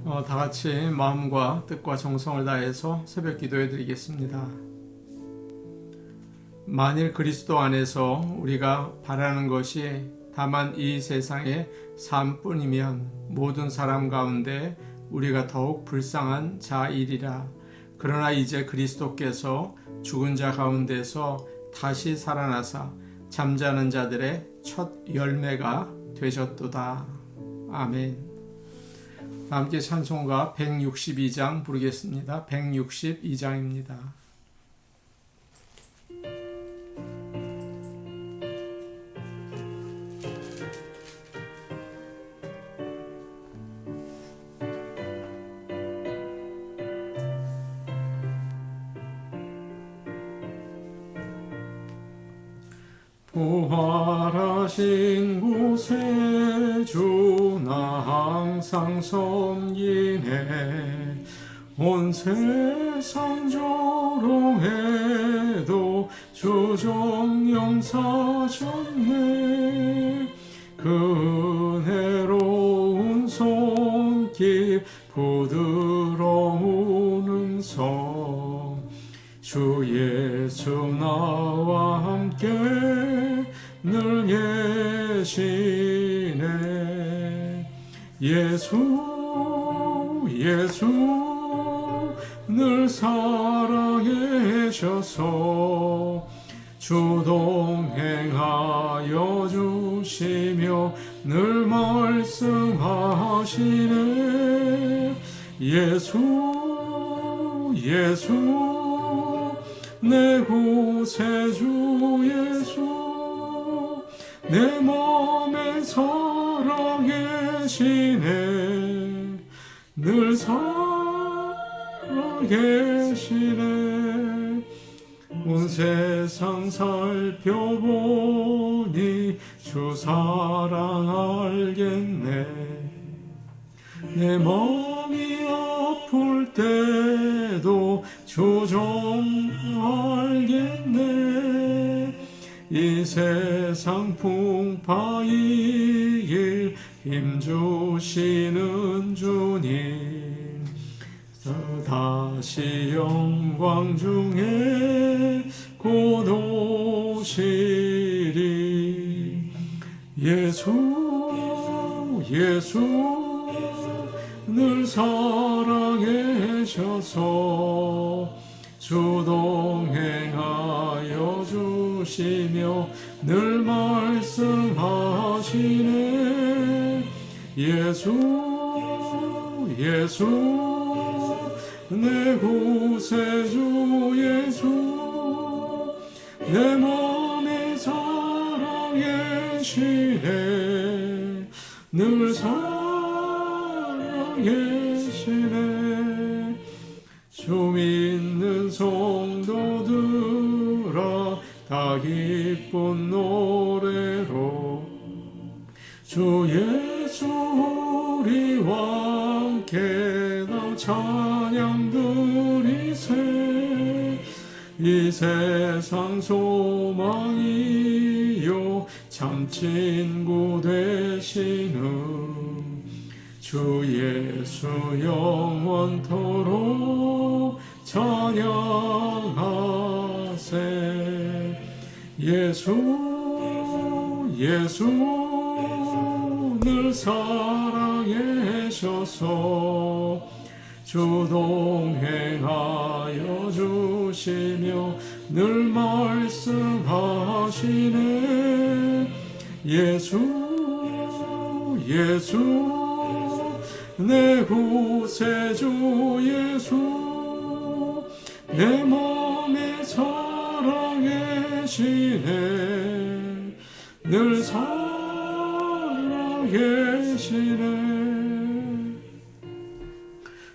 다 같이 마음과 뜻과 정성을 다해서 새벽 기도해 드리겠습니다. 만일 그리스도 안에서 우리가 바라는 것이 다만 이 세상의 삶뿐이면 모든 사람 가운데 우리가 더욱 불쌍한 자이리라. 그러나 이제 그리스도께서 죽은 자 가운데서 다시 살아나사 잠자는 자들의 첫 열매가 되셨도다. 아멘. 함께 찬송가 162장 부르겠습니다. 162장입니다. 부활하신 곳에 주 나 항상 섬기네. 온 세상 조롱해도 주 정령 사셨네. 그 은혜로운 손길 부드러운 음성 주 예수 나와 함께 늘 계시네. 예수 늘 사랑해 주셔서 주 동행하여 주시며 늘 말씀하시네. 예수 내 구세주 예수 내 맘에 살아계시네. 늘 살아계시네. 온 세상 살펴보니 주 사랑 알겠네. 내 마음이 아플 때도 주 좀 알겠네. 이 세상 풍파이길 힘주시는 주님 다시 영광 중에 곧 오시리. 예수 늘 사랑해 주셔서 주 동행하여 주시며 늘 말씀하시네. 예수 내 구세주 예수 내 맘에 살아계시네. 늘 살아계시네. 주 믿는 성도들아 다 기쁜 노래로 주 예수 우리와 함께 나 찬양 드리세. 이 세상 소망이요 참 친구 되시는 주 예수 영원토록 찬양하세. 예수 늘 사랑해 주셔서 주 동행하여 주시며 늘 말씀하시네. 예수 내 구세주 예수 내 맘에 살아계시네. 늘 살아계시네.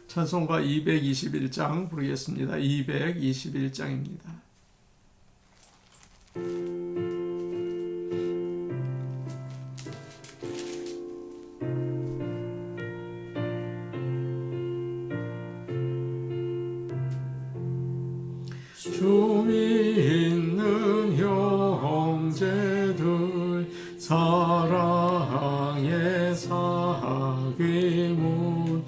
찬송가 221장 부르겠습니다. 221장입니다. 주 믿는 형제들 사랑의 사귐은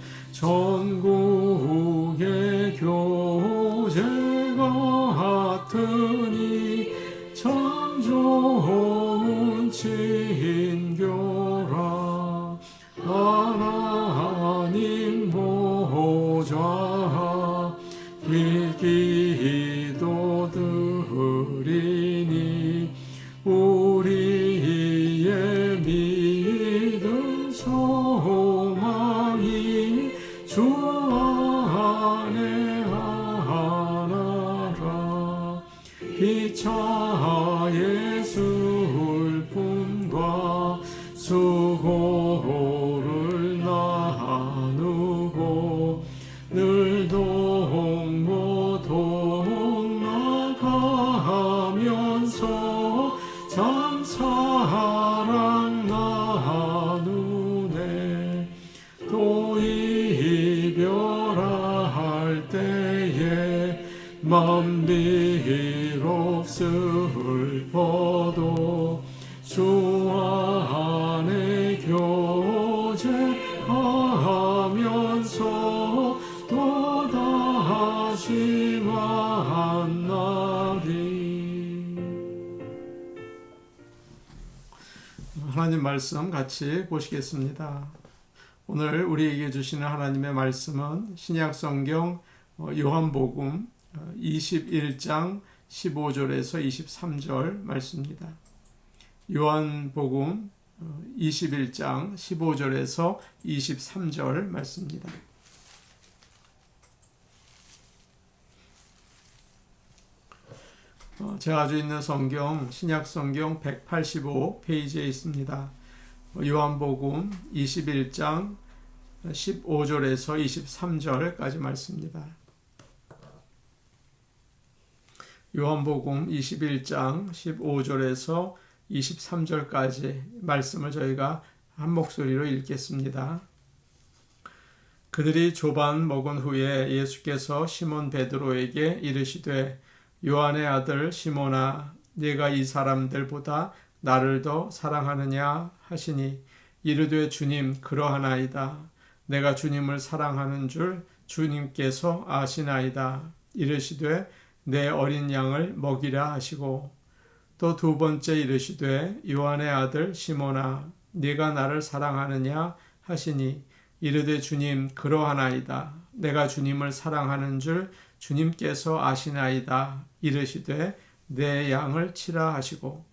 하나님 말씀 같이 보시겠습니다. 오늘 우리에게 주시는 하나님의 말씀은 신약 성경 요한복음 21장 15절에서 23절 말씀입니다. 요한복음 21장 15절에서 23절 말씀입니다. 제가 가지고 있는 성경 신약 성경 185페이지에 있습니다. 요한복음 21장 15절에서 23절까지 말씀입니다. 요한복음 21장 15절에서 23절까지 말씀을 저희가 한 목소리로 읽겠습니다. 그들이 조반 먹은 후에 예수께서 시몬 베드로에게 이르시되 요한의 아들 시몬아 네가 이 사람들보다 나를 더 사랑하느냐 하시니 이르되 주님 그러하나이다. 내가 주님을 사랑하는 줄 주님께서 아시나이다. 이르시되 내 어린 양을 먹이라 하시고 또 두 번째 이르시되 요한의 아들 시몬아 네가 나를 사랑하느냐 하시니 이르되 주님 그러하나이다. 내가 주님을 사랑하는 줄 주님께서 아시나이다. 이르시되 내 양을 치라 하시고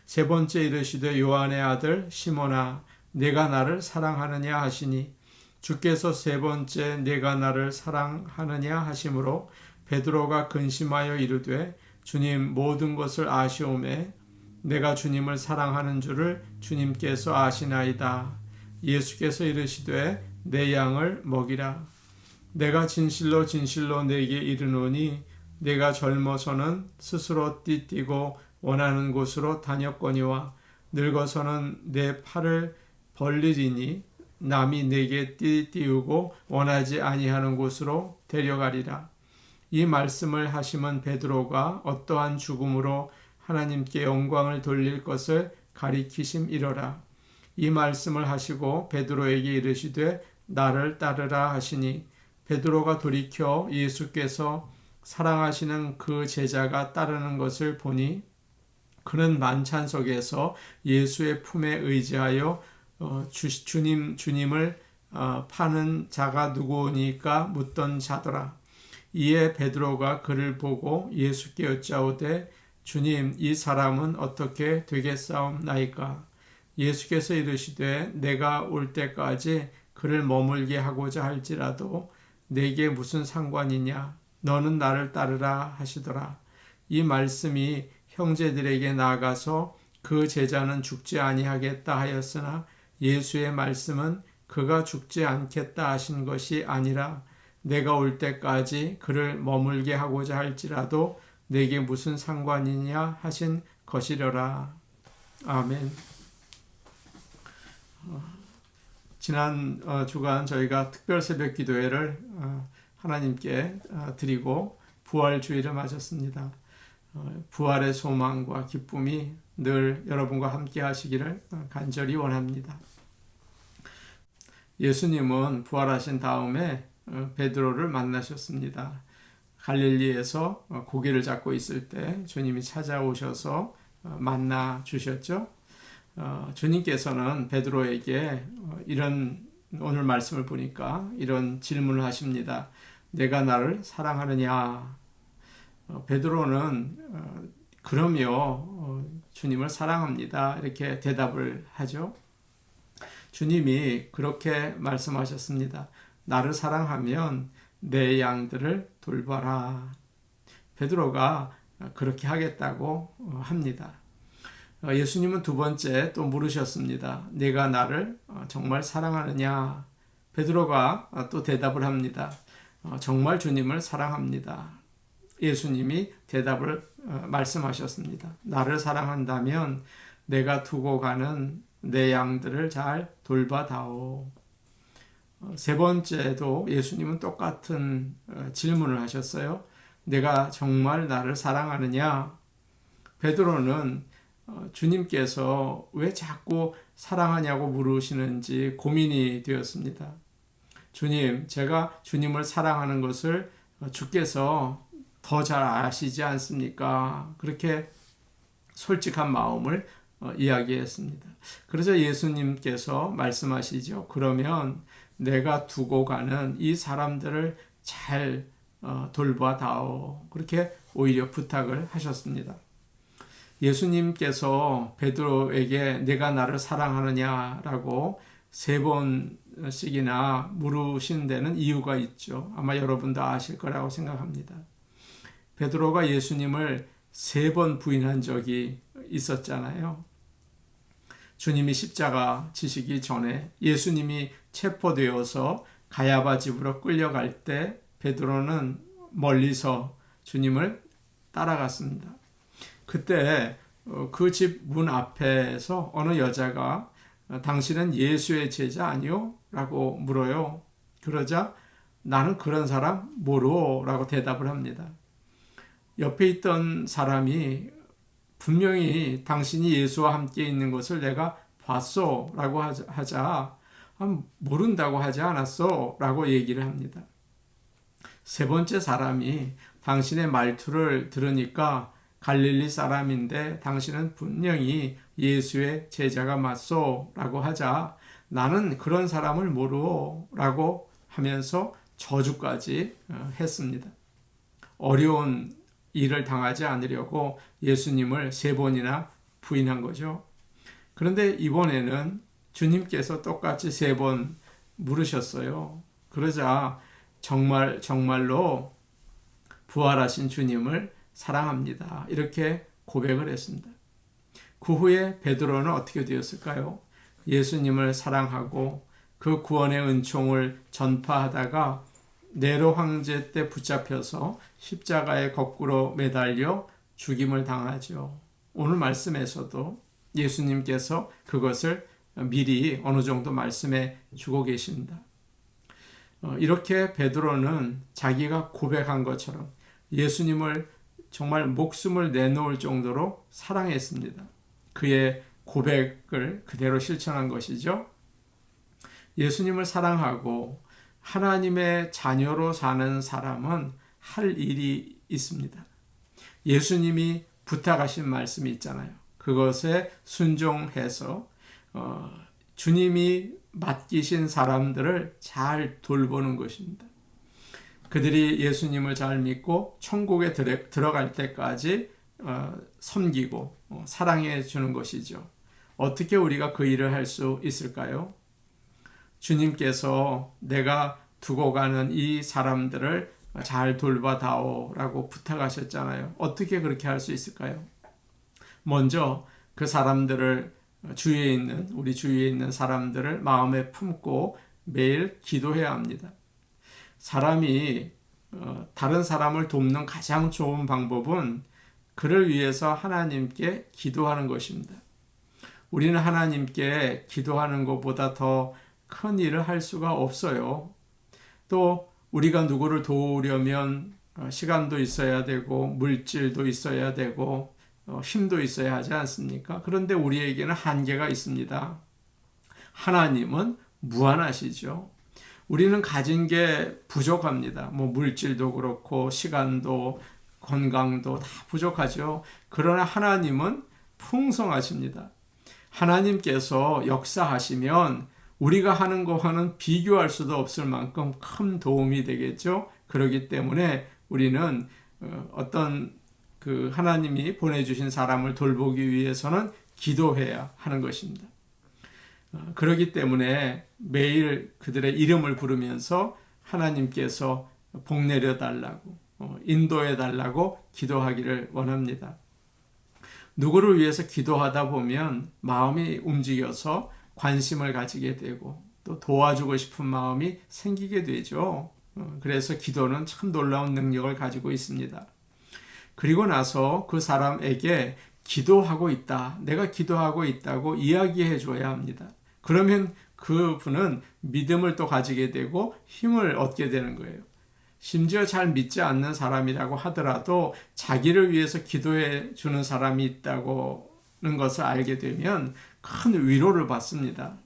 세 번째 이르시되 요한의 아들 시몬아 네가 나를 사랑하느냐 하시니 주께서 세 번째 네가 나를 사랑하느냐 하심으로 베드로가 근심하여 이르되 주님 모든 것을 아시오매 내가 주님을 사랑하는 줄을 주님께서 아시나이다. 예수께서 이르시되 내 양을 먹이라. 내가 진실로 진실로 네게 이르노니 내가 젊어서는 스스로 띠띠고 원하는 곳으로 다녔거니와 늙어서는 내 팔을 벌리리니 남이 내게 띠띠우고 원하지 아니하는 곳으로 데려가리라. 이 말씀을 하시면 베드로가 어떠한 죽음으로 하나님께 영광을 돌릴 것을 가리키심이러라. 이 말씀을 하시고 베드로에게 이르시되 나를 따르라 하시니 베드로가 돌이켜 예수께서 사랑하시는 그 제자가 따르는 것을 보니 그는 만찬 속에서 예수의 품에 의지하여 주님을 파는 자가 누구니까 묻던 자더라. 이에 베드로가 그를 보고 예수께 여짜오되 주님 이 사람은 어떻게 되겠사옵나이까? 예수께서 이르시되 내가 올 때까지 그를 머물게 하고자 할지라도 내게 무슨 상관이냐? 너는 나를 따르라 하시더라. 이 말씀이 형제들에게 나아가서 그 제자는 죽지 아니하겠다 하였으나 예수의 말씀은 그가 죽지 않겠다 하신 것이 아니라 내가 올 때까지 그를 머물게 하고자 할지라도 내게 무슨 상관이냐 하신 것이려라. 아멘. 지난 주간 저희가 특별 새벽 기도회를 하나님께 드리고 부활 주일을 맞았습니다. 부활의 소망과 기쁨이 늘 여러분과 함께 하시기를 간절히 원합니다. 예수님은 부활하신 다음에 베드로를 만나셨습니다. 갈릴리에서 고기를 잡고 있을 때 주님이 찾아오셔서 만나 주셨죠. 주님께서는 베드로에게 이런 오늘 말씀을 보니까 이런 질문을 하십니다. 내가 나를 사랑하느냐? 베드로는 그럼요 주님을 사랑합니다 이렇게 대답을 하죠. 주님이 그렇게 말씀하셨습니다. 나를 사랑하면 내 양들을 돌봐라. 베드로가 그렇게 하겠다고 합니다. 예수님은 두 번째 또 물으셨습니다. 내가 나를 정말 사랑하느냐? 베드로가 또 대답을 합니다. 정말 주님을 사랑합니다. 예수님이 대답을 말씀하셨습니다. 나를 사랑한다면 내가 두고 가는 내 양들을 잘 돌봐다오. 세 번째도 예수님은 똑같은 질문을 하셨어요. 내가 정말 나를 사랑하느냐? 베드로는 주님께서 왜 자꾸 사랑하냐고 물으시는지 고민이 되었습니다. 주님, 제가 주님을 사랑하는 것을 주께서 더 잘 아시지 않습니까? 그렇게 솔직한 마음을 이야기했습니다. 그래서 예수님께서 말씀하시죠. 그러면 내가 두고 가는 이 사람들을 잘 돌봐다오. 그렇게 오히려 부탁을 하셨습니다. 예수님께서 베드로에게 내가 나를 사랑하느냐라고 3번씩이나 물으신 데는 이유가 있죠. 아마 여러분도 아실 거라고 생각합니다. 베드로가 예수님을 3번 부인한 적이 있었잖아요. 주님이 십자가 지시기 전에 예수님이 체포되어서 가야바 집으로 끌려갈 때 베드로는 멀리서 주님을 따라갔습니다. 그때 그 집 문 앞에서 어느 여자가 당신은 예수의 제자 아니요? 라고 물어요. 그러자 나는 그런 사람 모르오 라고 대답을 합니다. 옆에 있던 사람이 분명히 당신이 예수와 함께 있는 것을 내가 봤어 라고 하자 모른다고 하지 않았어 라고 얘기를 합니다. 3번째 사람이 당신의 말투를 들으니까 갈릴리 사람인데 당신은 분명히 예수의 제자가 맞소 라고 하자 나는 그런 사람을 모르오 라고 하면서 저주까지 했습니다. 어려운 일을 당하지 않으려고 예수님을 3번이나 부인한 거죠. 그런데 이번에는 주님께서 똑같이 3번 물으셨어요. 그러자 정말로 부활하신 주님을 사랑합니다. 이렇게 고백을 했습니다. 그 후에 베드로는 어떻게 되었을까요? 예수님을 사랑하고 그 구원의 은총을 전파하다가 네로 황제 때 붙잡혀서 십자가에 거꾸로 매달려 죽임을 당하죠. 오늘 말씀에서도 예수님께서 그것을 미리 어느 정도 말씀해 주고 계십니다. 이렇게 베드로는 자기가 고백한 것처럼 예수님을 정말 목숨을 내놓을 정도로 사랑했습니다. 그의 고백을 그대로 실천한 것이죠. 예수님을 사랑하고 하나님의 자녀로 사는 사람은 할 일이 있습니다. 예수님이 부탁하신 말씀이 있잖아요. 그것에 순종해서 주님이 맡기신 사람들을 잘 돌보는 것입니다. 그들이 예수님을 잘 믿고 천국에 들어갈 때까지 섬기고 사랑해 주는 것이죠. 어떻게 우리가 그 일을 할 수 있을까요? 주님께서 내가 두고 가는 이 사람들을 잘 돌봐다오 라고 부탁하셨잖아요. 어떻게 그렇게 할 수 있을까요? 먼저 그 사람들을 우리 주위에 있는 사람들을 마음에 품고 매일 기도해야 합니다. 사람이 다른 사람을 돕는 가장 좋은 방법은 그를 위해서 하나님께 기도하는 것입니다. 우리는 하나님께 기도하는 것보다 더 큰 일을 할 수가 없어요. 또 우리가 누구를 도우려면 시간도 있어야 되고 물질도 있어야 되고 힘도 있어야 하지 않습니까? 그런데 우리에게는 한계가 있습니다. 하나님은 무한하시죠. 우리는 가진 게 부족합니다. 물질도 그렇고 시간도 건강도 다 부족하죠. 그러나 하나님은 풍성하십니다. 하나님께서 역사하시면 우리가 하는 것과는 비교할 수도 없을 만큼 큰 도움이 되겠죠. 그렇기 때문에 우리는 어떤 그 하나님이 보내주신 사람을 돌보기 위해서는 기도해야 하는 것입니다. 그렇기 때문에 매일 그들의 이름을 부르면서 하나님께서 복 내려 달라고 인도해 달라고 기도하기를 원합니다. 누구를 위해서 기도하다 보면 마음이 움직여서 관심을 가지게 되고 또 도와주고 싶은 마음이 생기게 되죠. 그래서 기도는 참 놀라운 능력을 가지고 있습니다. 그리고 나서 그 사람에게 기도하고 있다, 내가 기도하고 있다고 이야기해 줘야 합니다. 그러면 그분은 믿음을 또 가지게 되고 힘을 얻게 되는 거예요. 심지어 잘 믿지 않는 사람이라고 하더라도 자기를 위해서 기도해 주는 사람이 있다는 것을 알게 되면 큰 위로를 받습니다.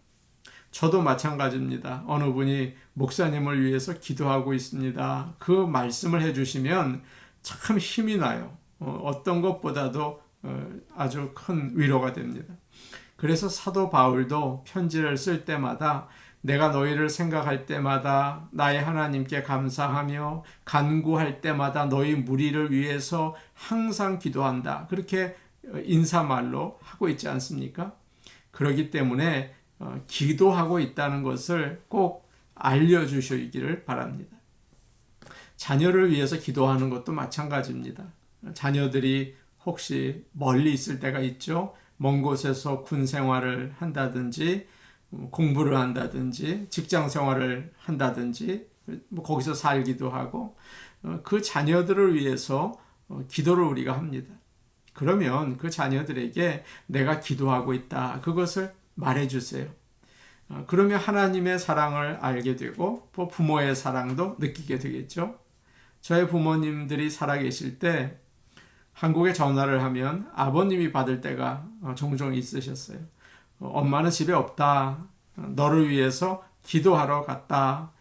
저도 마찬가지입니다. 어느 분이 목사님을 위해서 기도하고 있습니다. 그 말씀을 해주시면 참 힘이 나요. 어떤 것보다도 아주 큰 위로가 됩니다. 그래서 사도 바울도 편지를 쓸 때마다 내가 너희를 생각할 때마다 나의 하나님께 감사하며 간구할 때마다 너희 무리를 위해서 항상 기도한다. 그렇게 인사말로 하고 있지 않습니까? 그렇기 때문에 기도하고 있다는 것을 꼭 알려주시기를 바랍니다. 자녀를 위해서 기도하는 것도 마찬가지입니다. 자녀들이 혹시 멀리 있을 때가 있죠. 먼 곳에서 군 생활을 한다든지 공부를 한다든지 직장 생활을 한다든지 거기서 살기도 하고 그 자녀들을 위해서 기도를 우리가 합니다. 그러면 그 자녀들에게 내가 기도하고 있다. 그것을 말해주세요. 그러면 하나님의 사랑을 알게 되고 부모의 사랑도 느끼게 되겠죠. 저의 부모님들이 살아계실 때 한국에 전화를 하면 아버님이 받을 때가 종종 있으셨어요. 엄마는 집에 없다. 너를 위해서 기도하러 갔다.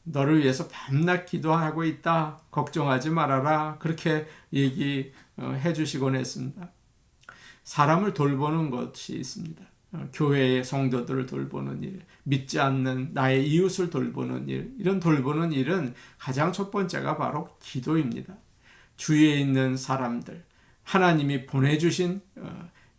너를 위해서 밤낮 기도하고 있다. 걱정하지 말아라. 그렇게 얘기해 주시곤 했습니다. 사람을 돌보는 것이 있습니다. 교회의 성도들을 돌보는 일, 믿지 않는 나의 이웃을 돌보는 일, 이런 돌보는 일은 가장 첫 번째가 바로 기도입니다. 주위에 있는 사람들, 하나님이 보내주신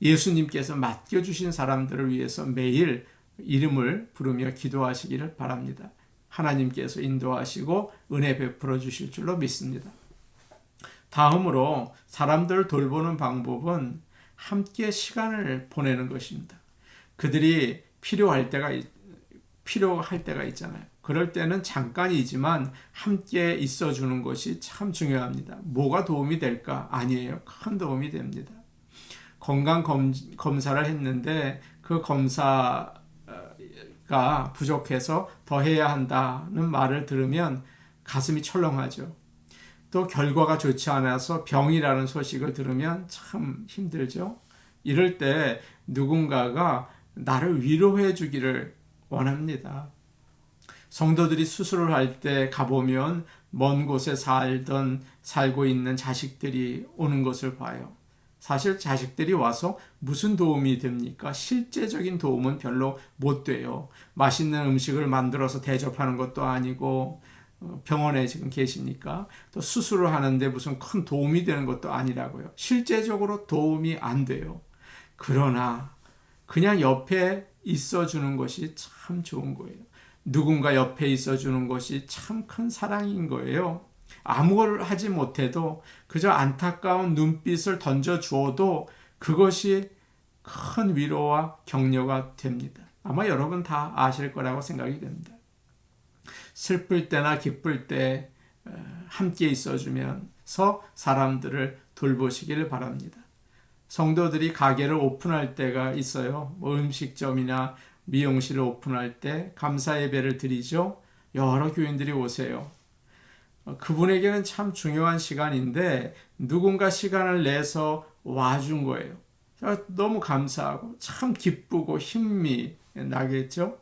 예수님께서 맡겨주신 사람들을 위해서 매일 이름을 부르며 기도하시기를 바랍니다. 하나님께서 인도하시고 은혜 베풀어 주실 줄로 믿습니다. 다음으로 사람들을 돌보는 방법은 함께 시간을 보내는 것입니다. 그들이 필요할 때가 있잖아요. 그럴 때는 잠깐이지만 함께 있어주는 것이 참 중요합니다. 뭐가 도움이 될까? 아니에요. 큰 도움이 됩니다. 건강 검사를 했는데 그 검사가 부족해서 더 해야 한다는 말을 들으면 가슴이 철렁하죠. 또 결과가 좋지 않아서 병이라는 소식을 들으면 참 힘들죠. 이럴 때 누군가가 나를 위로해 주기를 원합니다. 성도들이 수술을 할 때 가보면 먼 곳에 살고 있는 자식들이 오는 것을 봐요. 사실 자식들이 와서 무슨 도움이 됩니까? 실제적인 도움은 별로 못 돼요. 맛있는 음식을 만들어서 대접하는 것도 아니고 병원에 지금 계시니까 또 수술을 하는데 무슨 큰 도움이 되는 것도 아니라고요. 실제적으로 도움이 안 돼요. 그러나 그냥 옆에 있어주는 것이 참 좋은 거예요. 누군가 옆에 있어주는 것이 참 큰 사랑인 거예요. 아무걸 하지 못해도 그저 안타까운 눈빛을 던져주어도 그것이 큰 위로와 격려가 됩니다. 아마 여러분 다 아실 거라고 생각이 됩니다. 슬플 때나 기쁠 때 함께 있어주면서 사람들을 돌보시기를 바랍니다. 성도들이 가게를 오픈할 때가 있어요. 음식점이나 미용실을 오픈할 때 감사 예배를 드리죠. 여러 교인들이 오세요. 그분에게는 참 중요한 시간인데 누군가 시간을 내서 와준 거예요. 너무 감사하고 참 기쁘고 힘이 나겠죠.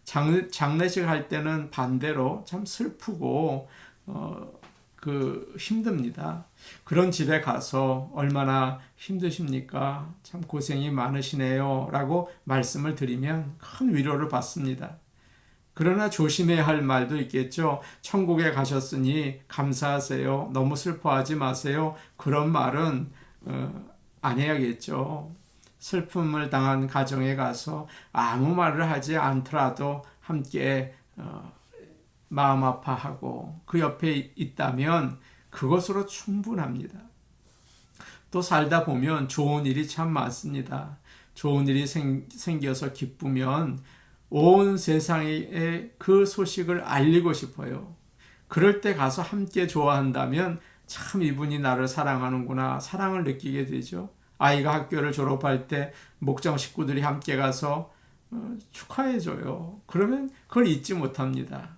장례식 할 때는 반대로 참 슬프고 힘듭니다. 그런 집에 가서 얼마나 힘드십니까? 참 고생이 많으시네요. 라고 말씀을 드리면 큰 위로를 받습니다. 그러나 조심해야 할 말도 있겠죠. 천국에 가셨으니 감사하세요. 너무 슬퍼하지 마세요. 그런 말은 안 해야겠죠. 슬픔을 당한 가정에 가서 아무 말을 하지 않더라도 함께 마음 아파하고 그 옆에 있다면 그것으로 충분합니다. 또 살다 보면 좋은 일이 참 많습니다. 좋은 일이 생겨서 기쁘면 온 세상에 그 소식을 알리고 싶어요. 그럴 때 가서 함께 좋아한다면 참 이분이 나를 사랑하는구나 사랑을 느끼게 되죠. 아이가 학교를 졸업할 때 목장 식구들이 함께 가서 축하해줘요. 그러면 그걸 잊지 못합니다.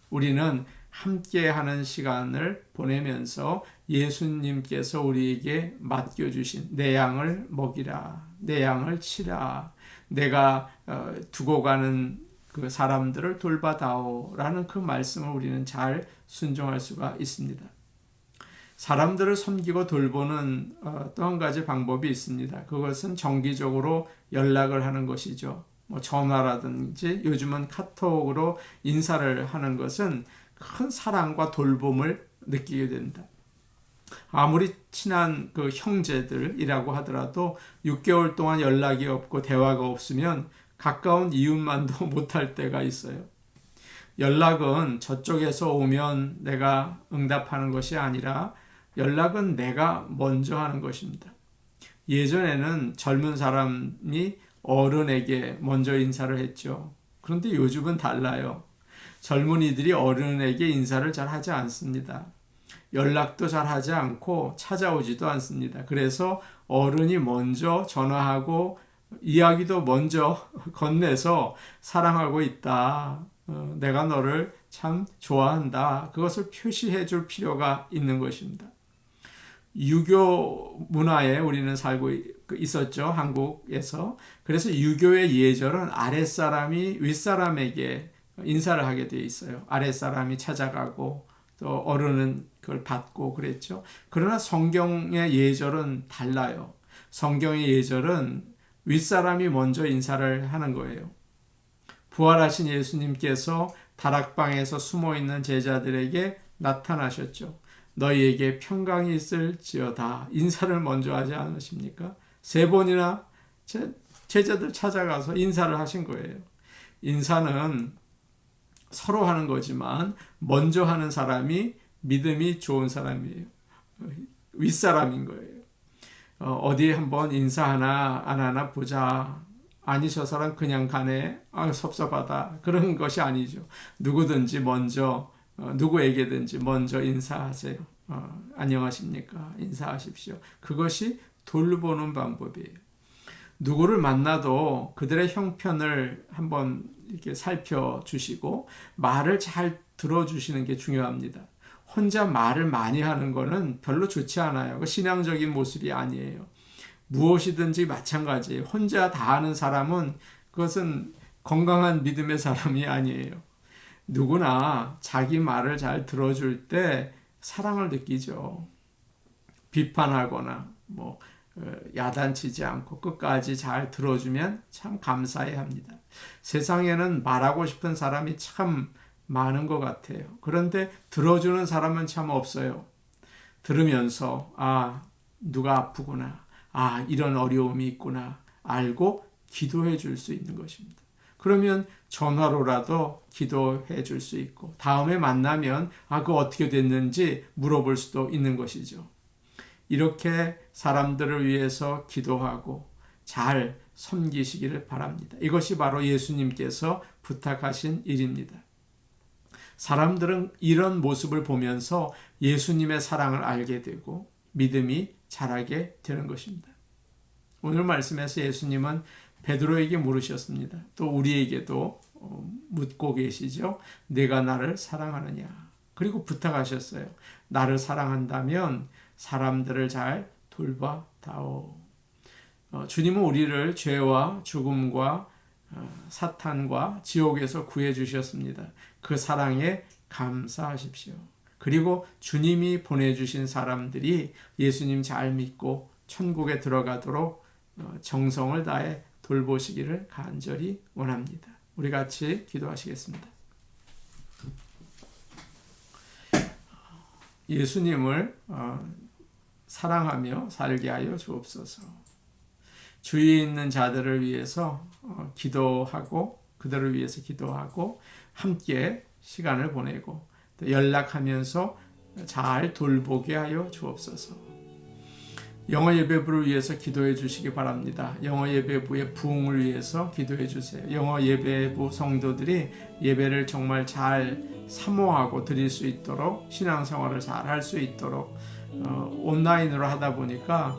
우리는 함께하는 시간을 보내면서 예수님께서 우리에게 맡겨주신 내 양을 먹이라, 내 양을 치라, 내가 두고 가는 그 사람들을 돌봐다오라는 그 말씀을 우리는 잘 순종할 수가 있습니다. 사람들을 섬기고 돌보는 또 한 가지 방법이 있습니다. 그것은 정기적으로 연락을 하는 것이죠. 뭐 전화라든지 요즘은 카톡으로 인사를 하는 것은 큰 사랑과 돌봄을 느끼게 된다. 아무리 친한 그 형제들이라고 하더라도 6개월 동안 연락이 없고 대화가 없으면 가까운 이웃만도 못할 때가 있어요. 연락은 저쪽에서 오면 내가 응답하는 것이 아니라 연락은 내가 먼저 하는 것입니다. 예전에는 젊은 사람이 어른에게 먼저 인사를 했죠. 그런데 요즘은 달라요. 젊은이들이 어른에게 인사를 잘 하지 않습니다. 연락도 잘 하지 않고 찾아오지도 않습니다. 그래서 어른이 먼저 전화하고 이야기도 먼저 건네서 사랑하고 있다. 내가 너를 참 좋아한다. 그것을 표시해 줄 필요가 있는 것입니다. 유교 문화에 우리는 살고 있었죠. 한국에서. 그래서 유교의 예절은 아랫사람이 윗사람에게 인사를 하게 되어 있어요. 아랫사람이 찾아가고 또 어른은 그걸 받고 그랬죠. 그러나 성경의 예절은 달라요. 성경의 예절은 윗사람이 먼저 인사를 하는 거예요. 부활하신 예수님께서 다락방에서 숨어있는 제자들에게 나타나셨죠. 너희에게 평강이 있을지어다. 인사를 먼저 하지 않으십니까? 3번이나 제자들 찾아가서 인사를 하신 거예요. 인사는 서로 하는 거지만 먼저 하는 사람이 믿음이 좋은 사람이에요. 윗사람인 거예요. 어디 한번 인사하나 안 하나 보자. 아니 저 사람 그냥 가네. 섭섭하다. 그런 것이 아니죠. 누구든지 먼저 누구에게든지 먼저 인사하세요. 안녕하십니까? 인사하십시오. 그것이 돌보는 방법이에요. 누구를 만나도 그들의 형편을 한번 이렇게 살펴주시고 말을 잘 들어주시는 게 중요합니다. 혼자 말을 많이 하는 거는 별로 좋지 않아요. 그 신앙적인 모습이 아니에요. 무엇이든지 마찬가지예요. 혼자 다 하는 사람은 그것은 건강한 믿음의 사람이 아니에요. 누구나 자기 말을 잘 들어줄 때 사랑을 느끼죠. 비판하거나 야단치지 않고 끝까지 잘 들어주면 참 감사해야 합니다. 세상에는 말하고 싶은 사람이 참 많은 것 같아요. 그런데 들어주는 사람은 참 없어요. 들으면서 누가 아프구나. 이런 어려움이 있구나. 알고 기도해 줄 수 있는 것입니다. 그러면 전화로라도 기도해 줄 수 있고 다음에 만나면 그거 어떻게 됐는지 물어볼 수도 있는 것이죠. 이렇게 사람들을 위해서 기도하고 잘 섬기시기를 바랍니다. 이것이 바로 예수님께서 부탁하신 일입니다. 사람들은 이런 모습을 보면서 예수님의 사랑을 알게 되고 믿음이 자라게 되는 것입니다. 오늘 말씀에서 예수님은 베드로에게 물으셨습니다. 또 우리에게도 묻고 계시죠. 내가 나를 사랑하느냐. 그리고 부탁하셨어요. 나를 사랑한다면 사람들을 잘 돌봐다오. 주님은 우리를 죄와 죽음과 사탄과 지옥에서 구해 주셨습니다. 그 사랑에 감사하십시오. 그리고 주님이 보내주신 사람들이 예수님 잘 믿고 천국에 들어가도록 정성을 다해 돌보시기를 간절히 원합니다. 우리 같이 기도하시겠습니다. 예수님을 사랑하며 살게 하여 주옵소서. 주위에 있는 자들을 위해서 기도하고 그들을 위해서 기도하고 함께 시간을 보내고 또 연락하면서 잘 돌보게 하여 주옵소서. 영어 예배부를 위해서 기도해 주시기 바랍니다. 영어 예배부의 부흥을 위해서 기도해 주세요. 영어 예배부 성도들이 예배를 정말 잘 사모하고 드릴 수 있도록 신앙생활을 잘 할 수 있도록 온라인으로 하다 보니까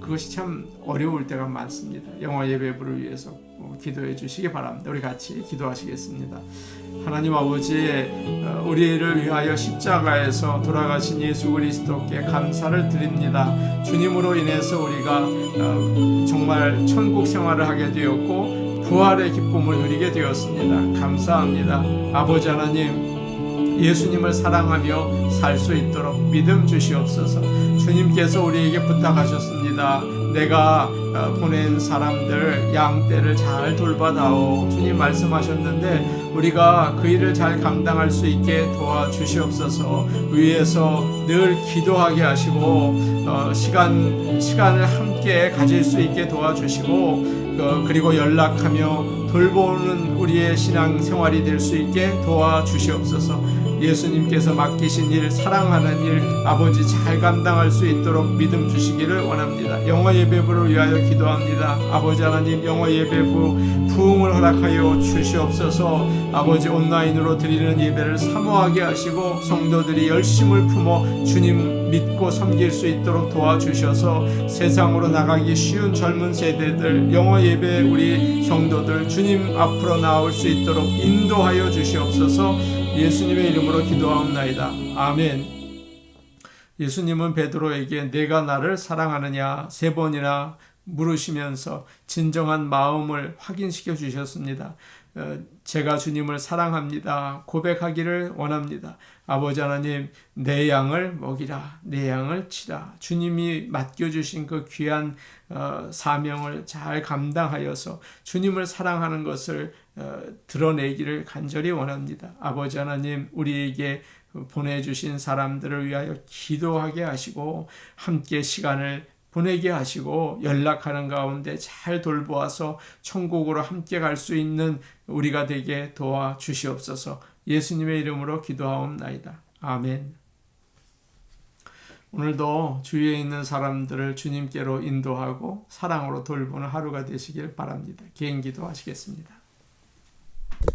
그것이 참 어려울 때가 많습니다. 영어 예배부를 위해서 기도해 주시기 바랍니다. 우리 같이 기도하시겠습니다. 하나님 아버지, 우리를 위하여 십자가에서 돌아가신 예수 그리스도께 감사를 드립니다. 주님으로 인해서 우리가 정말 천국 생활을 하게 되었고 부활의 기쁨을 누리게 되었습니다. 감사합니다. 아버지 하나님, 예수님을 사랑하며 살 수 있도록 믿음 주시옵소서. 주님께서 우리에게 부탁하셨습니다. 내가 보낸 사람들 양떼를 잘 돌봐다오. 주님 말씀하셨는데 우리가 그 일을 잘 감당할 수 있게 도와주시옵소서. 위에서 늘 기도하게 하시고 시간을 함께 가질 수 있게 도와주시고 그리고 연락하며 돌보는 우리의 신앙생활이 될 수 있게 도와주시옵소서. 예수님께서 맡기신 일, 사랑하는 일 아버지 잘 감당할 수 있도록 믿음 주시기를 원합니다. 영어 예배부를 위하여 기도합니다. 아버지 하나님, 영어 예배부 부흥을 허락하여 주시옵소서. 아버지 온라인으로 드리는 예배를 사모하게 하시고 성도들이 열심을 품어 주님 믿고 섬길 수 있도록 도와주셔서 세상으로 나가기 쉬운 젊은 세대들, 영어 예배 우리 성도들 주님 앞으로 나올 수 있도록 인도하여 주시옵소서. 예수님의 이름으로 기도하옵나이다. 아멘. 예수님은 베드로에게 내가 나를 사랑하느냐 3번이나 물으시면서 진정한 마음을 확인시켜 주셨습니다. 제가 주님을 사랑합니다. 고백하기를 원합니다. 아버지 하나님, 내 양을 먹이라, 내 양을 치라. 주님이 맡겨주신 그 귀한 사명을 잘 감당하여서 주님을 사랑하는 것을 드러내기를 간절히 원합니다. 아버지 하나님, 우리에게 보내주신 사람들을 위하여 기도하게 하시고 함께 시간을 보내게 하시고 연락하는 가운데 잘 돌보아서 천국으로 함께 갈 수 있는 우리가 되게 도와주시옵소서. 예수님의 이름으로 기도하옵나이다. 아멘. 오늘도 주위에 있는 사람들을 주님께로 인도하고 사랑으로 돌보는 하루가 되시길 바랍니다. 개인 기도하시겠습니다.